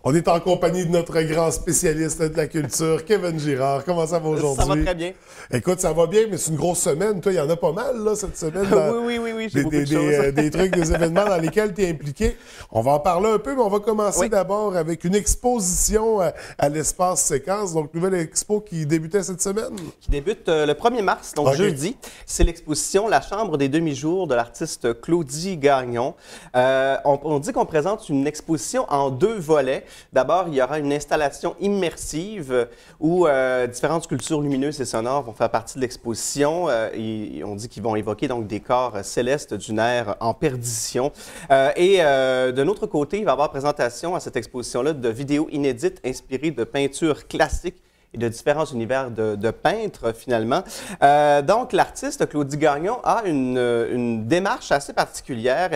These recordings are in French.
On est en compagnie de notre grand spécialiste de la culture, Kevin Girard. Comment ça va aujourd'hui? Ça va très bien. Écoute, ça va bien, mais c'est une grosse semaine. Toi, il y en a pas mal, là, cette semaine. Oui, j'ai beaucoup de choses. Des trucs, des événements dans lesquels tu es impliqué. On va en parler un peu, mais on va commencer d'abord avec une exposition à l'Espace Séquence. Donc, nouvelle expo qui débutait cette semaine. Qui débute le 1er mars, donc jeudi. C'est l'exposition La Chambre des demi-jours de l'artiste Claudie Gagnon. On dit qu'on présente une exposition en deux volets. D'abord, il y aura une installation immersive où différentes sculptures lumineuses et sonores vont faire partie de l'exposition. On dit qu'ils vont évoquer donc des corps célestes d'une ère en perdition. De notre côté, il va y avoir présentation à cette exposition-là de vidéos inédites inspirées de peintures classiques et de différents univers de peintres, finalement. Donc, l'artiste Claudie Gagnon a une démarche assez particulière.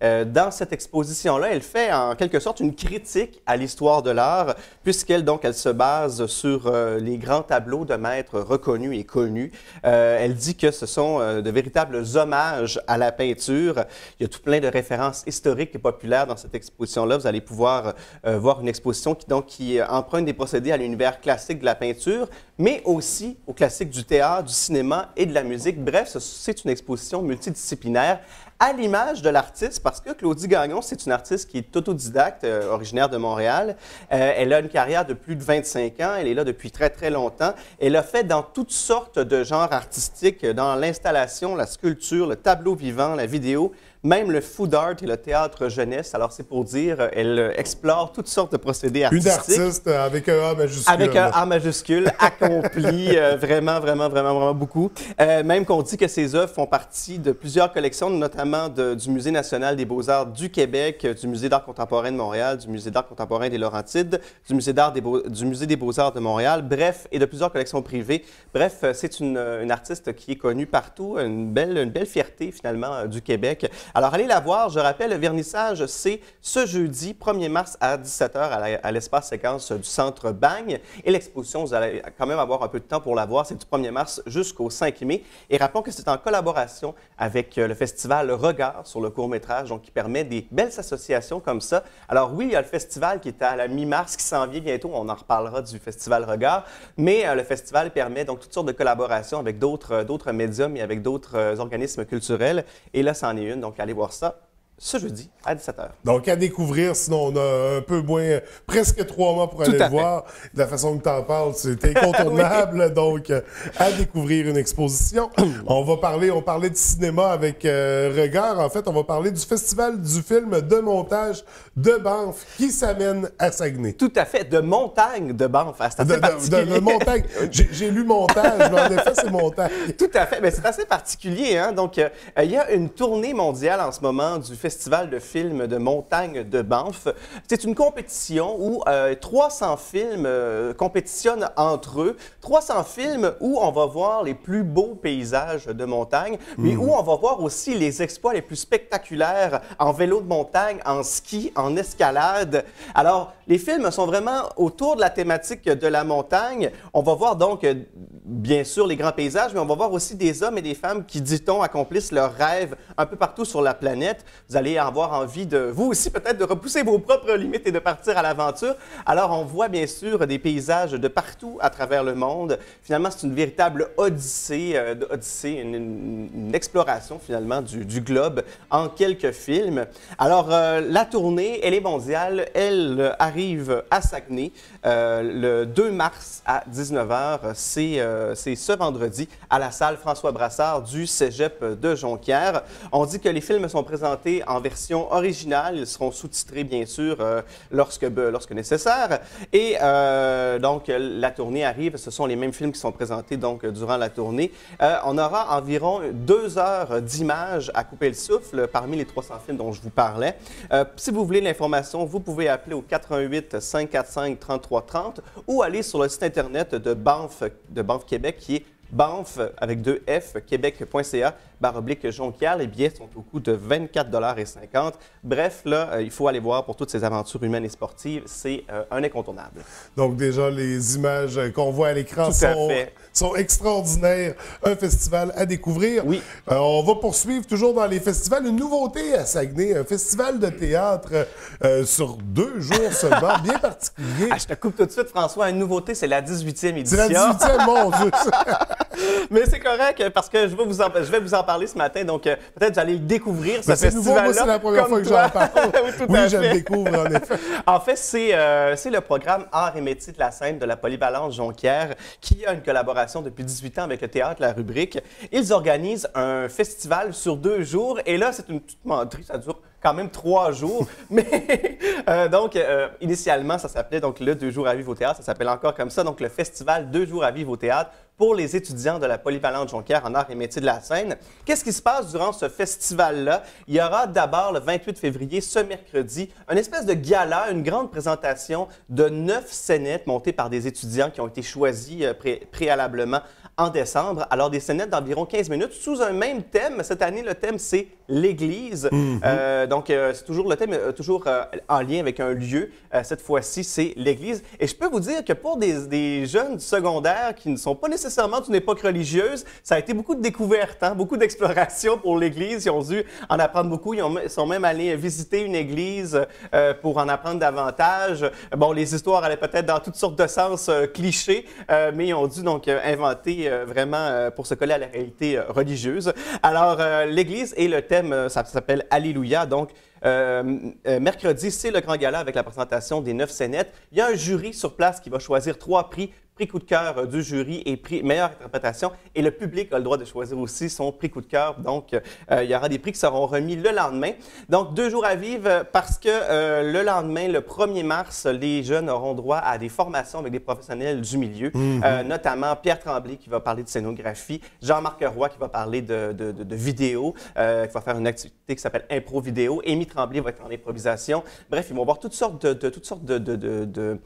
Dans cette exposition-là, elle fait en quelque sorte une critique à l'histoire de l'art, puisqu'elle elle se base sur les grands tableaux de maîtres reconnus et connus. Elle dit que ce sont de véritables hommages à la peinture. Il y a tout plein de références historiques et populaires dans cette exposition-là. Vous allez pouvoir voir une exposition qui emprunte des procédés à l'univers classique de la peinture, mais aussi aux classiques du théâtre, du cinéma et de la musique. Bref, c'est une exposition multidisciplinaire à l'image de l'artiste, parce que Claudie Gagnon, c'est une artiste qui est autodidacte, originaire de Montréal. Elle a une carrière de plus de 25 ans. Elle est là depuis très, très longtemps. Elle a fait dans toutes sortes de genres artistiques, dans l'installation, la sculpture, le tableau vivant, la vidéo, même le food art et le théâtre jeunesse. Alors, c'est pour dire, elle explore toutes sortes de procédés artistiques. Une artiste avec un A majuscule. Avec un A majuscule, accompli vraiment beaucoup. Même qu'on dit que ses œuvres font partie de plusieurs collections, notamment du Musée national des beaux-arts du Québec, du Musée d'art contemporain de Montréal, du Musée d'art contemporain des Laurentides, du Musée des beaux-arts de Montréal, bref, et de plusieurs collections privées. Bref, c'est une artiste qui est connue partout, une belle fierté, finalement, du Québec. Alors, allez la voir. Je rappelle, le vernissage, c'est ce jeudi 1er mars à 17h à l'espace séquence du Centre Bagne. Et l'exposition, vous allez quand même avoir un peu de temps pour la voir. C'est du 1er mars jusqu'au 5 mai. Et rappelons que c'est en collaboration avec le festival Regard sur le court-métrage, donc qui permet des belles associations comme ça. Alors oui, il y a le festival qui est à la mi-mars, qui s'en vient bientôt. On en reparlera du festival Regard. Mais le festival permet donc toutes sortes de collaborations avec d'autres médiums et avec d'autres organismes culturels. Et là, c'en est une. Donc, allez voir ça ce jeudi à 17h. Donc, à découvrir, sinon on a un peu moins, presque 3 mois pour aller le voir. De la façon que tu en parles, c'est incontournable. Oui. Donc, à découvrir une exposition. On parlait de cinéma avec Regard. En fait, on va parler du Festival du film de montage de Banff qui s'amène à Saguenay. Tout à fait. De montagne de Banff. C'est assez particulier. De montagne. J'ai lu montage, mais en effet, c'est montagne. Tout à fait. Mais c'est assez particulier, hein? Donc, il y a une tournée mondiale en ce moment du Festival de films de montagne de Banff. C'est une compétition où 300 films compétitionnent entre eux. 300 films où on va voir les plus beaux paysages de montagne, mais où on va voir aussi les exploits les plus spectaculaires en vélo de montagne, en ski, en escalade. Alors, les films sont vraiment autour de la thématique de la montagne. On va voir donc, bien sûr, les grands paysages, mais on va voir aussi des hommes et des femmes qui, dit-on, accomplissent leurs rêves un peu partout sur la planète. Vous allez avoir envie de, vous aussi peut-être, de repousser vos propres limites et de partir à l'aventure. Alors, on voit bien sûr des paysages de partout à travers le monde. Finalement, c'est une véritable odyssée, une exploration finalement du globe en quelques films. Alors, la tournée, elle est mondiale. Elle arrive à Saguenay le 2 mars à 19h. C'est ce vendredi à la salle François Brassard du Cégep de Jonquière. On dit que les films sont présentés en version originale. Ils seront sous-titrés, bien sûr, lorsque nécessaire. Et donc, la tournée arrive. Ce sont les mêmes films qui sont présentés donc, durant la tournée. On aura environ 2 heures d'images à couper le souffle parmi les 300 films dont je vous parlais. Si vous voulez l'information, vous pouvez appeler au 88 545 3330 ou aller sur le site Internet de Banff Québec qui est Banff, avec 2 F, québec.ca/Jonquière. Les billets sont au coût de 24,50 $. Bref, là, il faut aller voir pour toutes ces aventures humaines et sportives. C'est un incontournable. Donc déjà, les images qu'on voit à l'écran sont extraordinaires. Un festival à découvrir. Oui. On va poursuivre toujours dans les festivals. Une nouveauté à Saguenay, un festival de théâtre sur 2 jours seulement, bien particulier. Ah, je te coupe tout de suite, François. Une nouveauté, c'est la 18e édition. C'est la 18e, mon Dieu! Mais c'est correct parce que je vais vous en parler ce matin. Donc, peut-être vous allez le découvrir, ce festival-là. C'est nouveau, moi, c'est la première fois que j'en parle. Oui, je le découvre, en effet. En fait, c'est le programme Arts et métiers de la scène de la Polyvalence Jonquière qui a une collaboration depuis 18 ans avec le Théâtre La Rubrique. Ils organisent un festival sur 2 jours. Et là, c'est une petite menterie, ça dure quand même 3 jours. Mais donc, initialement, ça s'appelait donc le 2 jours à vivre au théâtre. Ça s'appelle encore comme ça. Donc, le festival 2 jours à vivre au théâtre pour les étudiants de la Polyvalente Jonquière en arts et métiers de la scène. Qu'est-ce qui se passe durant ce festival-là? Il y aura d'abord le 28 février, ce mercredi, une espèce de gala, une grande présentation de 9 scénettes montées par des étudiants qui ont été choisis préalablement en décembre. Alors, des scénettes d'environ 15 minutes sous un même thème. Cette année, le thème, c'est l'Église. Donc, c'est toujours le thème, toujours en lien avec un lieu. Cette fois-ci, c'est l'Église. Et je peux vous dire que pour des jeunes secondaires qui ne sont pas nécessairement d'une époque religieuse, ça a été beaucoup de découvertes, hein? Beaucoup d'exploration pour l'Église. Ils ont dû en apprendre beaucoup. Ils sont même allés visiter une église pour en apprendre davantage. Bon, les histoires allaient peut-être dans toutes sortes de sens clichés, mais ils ont dû donc inventer vraiment pour se coller à la réalité religieuse. Alors, l'Église et le thème, ça s'appelle Alléluia. Donc, mercredi, c'est le grand gala avec la présentation des 9 scénettes. Il y a un jury sur place qui va choisir 3 prix. Prix coup de cœur du jury et prix meilleure interprétation. Et le public a le droit de choisir aussi son prix coup de cœur. Donc, il y aura des prix qui seront remis le lendemain. Donc, 2 jours à vivre parce que le lendemain, le 1er mars, les jeunes auront droit à des formations avec des professionnels du milieu, notamment Pierre Tremblay qui va parler de scénographie, Jean-Marc Roy qui va parler de vidéo, qui va faire une activité qui s'appelle Impro Vidéo, Amy Tremblay va être en improvisation. Bref, ils vont voir toutes sortes de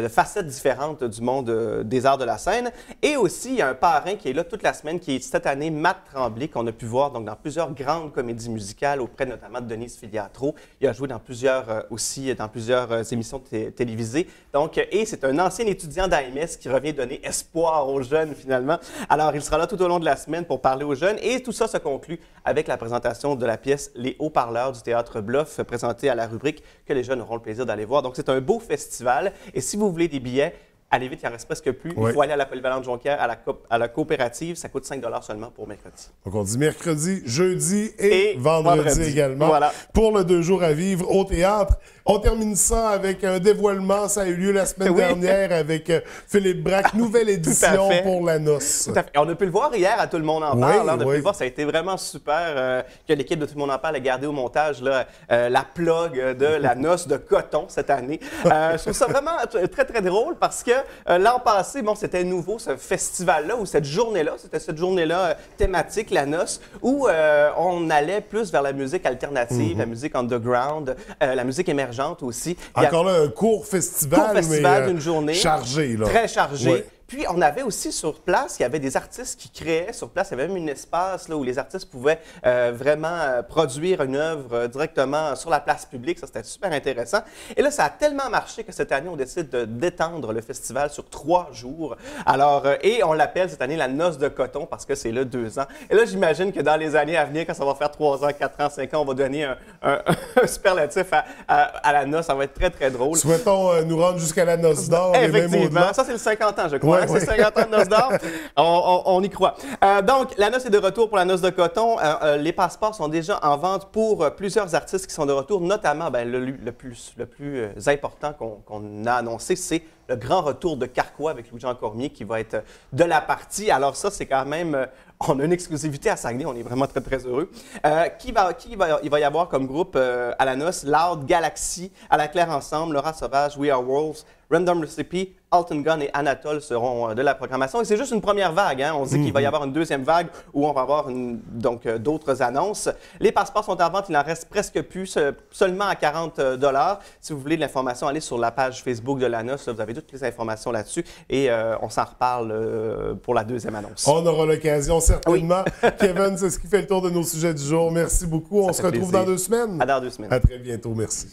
facettes différentes du monde des arts de la scène. Et aussi, il y a un parrain qui est là toute la semaine, qui est cette année Matt Tremblay, qu'on a pu voir donc, dans plusieurs grandes comédies musicales, auprès notamment de Denise Filiatro. Il a joué dans plusieurs émissions télévisées. Donc, et c'est un ancien étudiant d'AMS qui revient donner espoir aux jeunes, finalement. Alors, il sera là tout au long de la semaine pour parler aux jeunes. Et tout ça se conclut avec la présentation de la pièce Les Haut-Parleurs du Théâtre Bluff, présentée à La Rubrique, que les jeunes auront le plaisir d'aller voir. Donc, c'est un beau festival. Et si vous voulez des billets, allez vite, il en reste presque plus. Il faut aller à la Polyvalente Jonquière, à la coopérative. Ça coûte 5 $ seulement pour mercredi. Donc, on dit mercredi, jeudi et vendredi également. Voilà. Pour le 2 jours à vivre au théâtre. On termine ça avec un dévoilement. Ça a eu lieu la semaine dernière avec Philippe Braque. Nouvelle édition pour la noce. Tout à fait. On a pu le voir hier à Tout le monde en parle. On a pu le voir. Ça a été vraiment super que l'équipe de Tout le monde en parle ait gardé au montage là, la plug de la noce de coton cette année. Je trouve ça vraiment très, très drôle parce que l'an passé, bon, c'était nouveau ce festival-là ou cette journée-là. C'était cette journée-là thématique, la noce, où on allait plus vers la musique alternative, la musique underground, la musique émergente aussi. Encore là, un court festival, mais d'une journée chargé. Là. Très chargé. Ouais. Puis, on avait aussi sur place, il y avait des artistes qui créaient sur place. Il y avait même un espace là, où les artistes pouvaient vraiment produire une œuvre directement sur la place publique. Ça, c'était super intéressant. Et là, ça a tellement marché que cette année, on décide d'étendre le festival sur 3 jours. Alors, et on l'appelle cette année la noce de coton parce que c'est là 2 ans. Et là, j'imagine que dans les années à venir, quand ça va faire 3 ans, 4 ans, 5 ans, on va donner un superlatif à la noce. Ça va être très, très drôle. Souhaitons nous rendre jusqu'à la noce d'or. Effectivement. Ça, c'est le 50 ans, je crois. C'est 50 ans de noce d'or. On y croit. Donc, la noce est de retour pour la noce de coton. Les passeports sont déjà en vente pour plusieurs artistes qui sont de retour, notamment le plus important qu'on a annoncé, c'est le grand retour de Carquois avec Louis-Jean Cormier qui va être de la partie. Alors ça, c'est quand même On a une exclusivité à Saguenay, on est vraiment très, très heureux. Il va y avoir comme groupe à la noce? Loud, Galaxy, À la Claire Ensemble, Laura Sauvage, We Are Wolves, Random Recipe, Alton Gun et Anatole seront de la programmation. Et c'est juste une première vague. Hein? On dit qu'il va y avoir une deuxième vague où on va avoir d'autres annonces. Les passeports sont en vente. Il en reste presque plus, seulement à 40 $. Si vous voulez de l'information, allez sur la page Facebook de la noce. Vous avez toutes les informations là-dessus. Et on s'en reparle pour la deuxième annonce. On aura l'occasion, certainement. Oui. Kevin, c'est ce qui fait le tour de nos sujets du jour. Merci beaucoup. On se retrouve dans 2 semaines. Dans 2 semaines. À très bientôt. Merci.